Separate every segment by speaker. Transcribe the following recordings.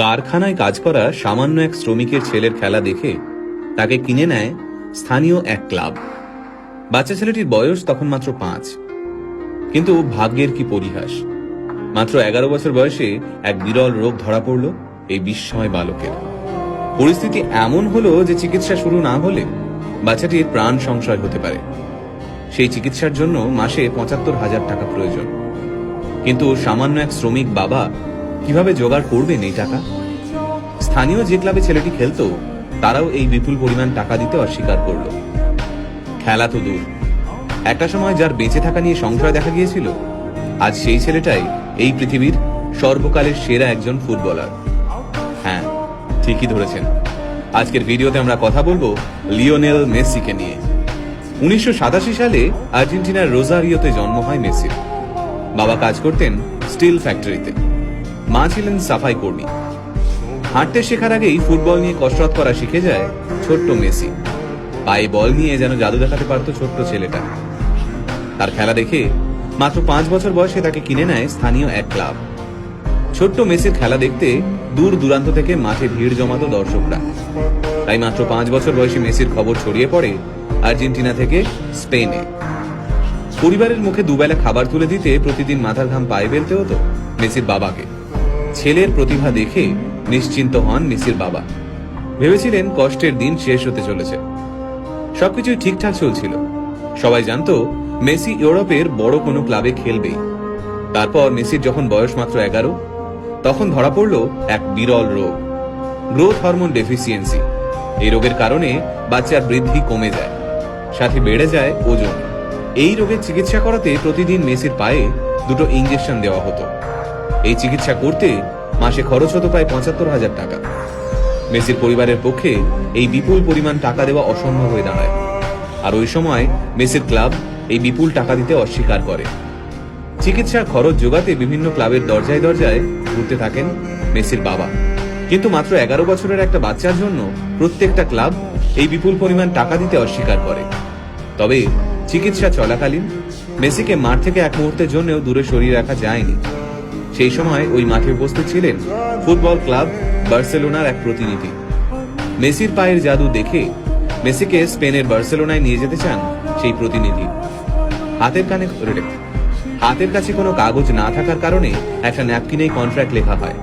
Speaker 1: কারখানায় কাজ করা সামান্য এক শ্রমিকের ছেলের খেলা দেখে তাকে কিনে নেয় স্থানীয় এক ক্লাব। বাচ্চা ছেলেটির বয়স তখন মাত্র 5। কিন্তু ভাগ্যের কি পরিহাস, মাত্র 11 বছর বয়সে এক বিরল রোগ ধরা পড়ল এই বিস্ময় বালকের। পরিস্থিতি এমন হলো যে চিকিৎসা শুরু না হলে বাচ্চাটির প্রাণ সংশয় হতে পারে। সেই চিকিৎসার জন্য মাসে 75,000 টাকা প্রয়োজন। কিন্তু সামান্য এক শ্রমিক বাবা কিভাবে জোগাড় করবেন এই টাকা? স্থানীয় যে ক্লাবে ছেলেটি খেলতো তারাও এই বিপুল পরিমাণ টাকা দিতে অস্বীকার করল। খেলা তো দূর, একটা সময় যার বেঁচে থাকা নিয়ে সংশয় দেখা গিয়েছিল, আজ সেই ছেলেটাই এই পৃথিবীর সর্বকালের সেরা একজন ফুটবলার। হ্যাঁ, ঠিকই ধরেছেন। আজকের ভিডিওতে আমরা কথা বলবো লিওনেল মেসিকে নিয়ে। 1987 সালে আর্জেন্টিনার রোজারিওতে জন্ম হয় মেসির। বাবা কাজ করতেন স্টিল ফ্যাক্টরিতে, মা ছিলেন সাফাই কর্মী। হাঁটতে শেখার আগেই ফুটবল নিয়ে কসরত করা শিখে যায় ছোট্ট মেসি। পায়ে বল নিয়ে যেন জাদু দেখাতে পারত ছোট্ট ছেলেটা। তার খেলা দেখে মাত্র 5 বছর বয়সে তাকে কিনে নেয় স্থানীয় এক ক্লাব। ছোট্ট মেসির খেলা দেখতে দূর দূরান্ত থেকে মাঠে ভিড় জমাতো দর্শকরা। তাই মাত্র 5 বছর বয়সী মেসির খবর ছড়িয়ে পড়ে আর্জেন্টিনা থেকে স্পেনে। পরিবারের মুখে দুবেলা খাবার তুলে দিতে প্রতিদিন মাথার ঘাম পায়ে ফেলতে হতো মেসির বাবাকে। ছেলের প্রতিভা দেখে নিশ্চিন্ত হন মেসির বাবা। ভেবেছিলেন কষ্টের দিন শেষ হতে চলেছে। সবকিছুই ঠিকঠাক চলছিল। সবাই জানতো মেসি ইউরোপের বড় কোনো ক্লাবে খেলবেই। তারপর মেসির যখন বয়স মাত্র 11, তখন ধরা পড়ল এক বিরল রোগ, গ্রোথ হরমোন ডেফিসিয়েন্সি। এই রোগের কারণে বাচ্চার বৃদ্ধি কমে যায়, সাথে বেড়ে যায় ওজন। এই রোগের চিকিৎসা করাতে প্রতিদিন মেসির পায়ে 2 ইঞ্জেকশন দেওয়া হতো। এই চিকিৎসা করতে মাসে খরচ হতো প্রায় 75,000 টাকা। মেসির পরিবারের পক্ষে এই বিপুল পরিমাণ টাকা দেওয়া অসম্ভব হয়ে দাঁড়ায়। আর ওই সময় মেসির ক্লাব এই বিপুল টাকা দিতে অস্বীকার করে। চিকিৎসার খরচ জোগাতে বিভিন্ন ক্লাবের দরজায় দরজায় ঘুরতে থাকেন মেসির বাবা। কিন্তু মাত্র 11 বছরের একটা বাচ্চার জন্য প্রত্যেকটা ক্লাব এই বিপুল পরিমাণ টাকা দিতে অস্বীকার করে। তবে চিকিৎসা চলাকালীন মেসিকে মাঠ থেকে এক মুহূর্তের জন্যও দূরে সরিয়ে রাখা যায়নি। সেই সময় ওই মাঠে উপস্থিত ছিলেন ফুটবল ক্লাব বার্সেলোনার এক প্রতিনিধি। মেসির পায়ের জাদু দেখে মেসিকে স্পেনের বার্সেলোনায় নিয়ে যেতে চান সেই প্রতিনিধি। হাতের কাছে কোনো কাগজ না থাকার কারণে একটা ন্যাপকিনেই কন্ট্রাক্ট লেখা হয়।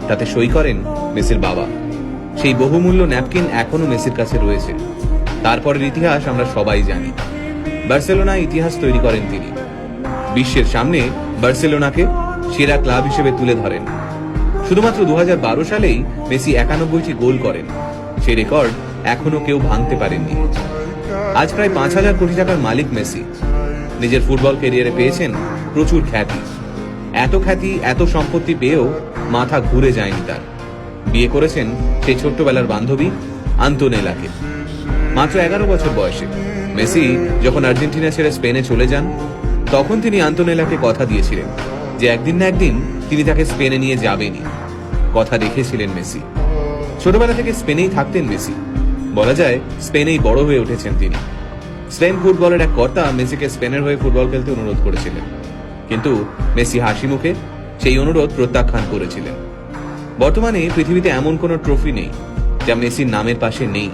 Speaker 1: তাতে সই করেন মেসির বাবা। সেই বহুমূল্য ন্যাপকিন এখনো মেসির কাছে রয়েছে। তারপরের ইতিহাস আমরা সবাই জানি। বার্সেলোনায় ইতিহাস তৈরি করেন তিনি। বিশ্বের সামনে বার্সেলোনাকে সেরা ক্লাব হিসেবে তুলে ধরেন। শুধুমাত্র 2012 সালেই মেসি 91টি গোল করেন। সেই রেকর্ড এখনো কেউ ভাঙতে পারেননি। আজ প্রায় 5,000 কোটি টাকার মালিক মেসি। নিজের ফুটবল ক্যারিয়ারে পেয়েছেন প্রচুর খ্যাতি। এত সম্পত্তি পেয়েও মাথা ঘুরে যায়নি তার। বিয়ে করেছেন সেই ছোট্টবেলার বান্ধবী আন্তোনেলাকে। মাত্র 11 বছর বয়সে মেসি যখন আর্জেন্টিনা ছেড়ে স্পেনে চলে যান, তখন তিনি আন্তোনেলাকে কথা দিয়েছিলেন যে একদিন না একদিন তিনি তাকে স্পেনে নিয়ে যাবেনই। কথা রেখেছিলেন মেসি। ছোটবেলা থেকে স্পেনেই থাকতেন মেসি। বলা যায় স্পেনেই বড় হয়ে উঠেছেন তিনি। স্পেন ফুটবলের এক কর্তা মেসিকে স্পেনের হয়ে ফুটবল খেলতে অনুরোধ করেছিলেন, কিন্তু মেসি হাসি মুখে সেই অনুরোধ প্রত্যাখ্যান করেছিলেন। বর্তমানে পৃথিবীতে এমন কোনো ট্রফি নেই যা মেসির নামের পাশে নেই।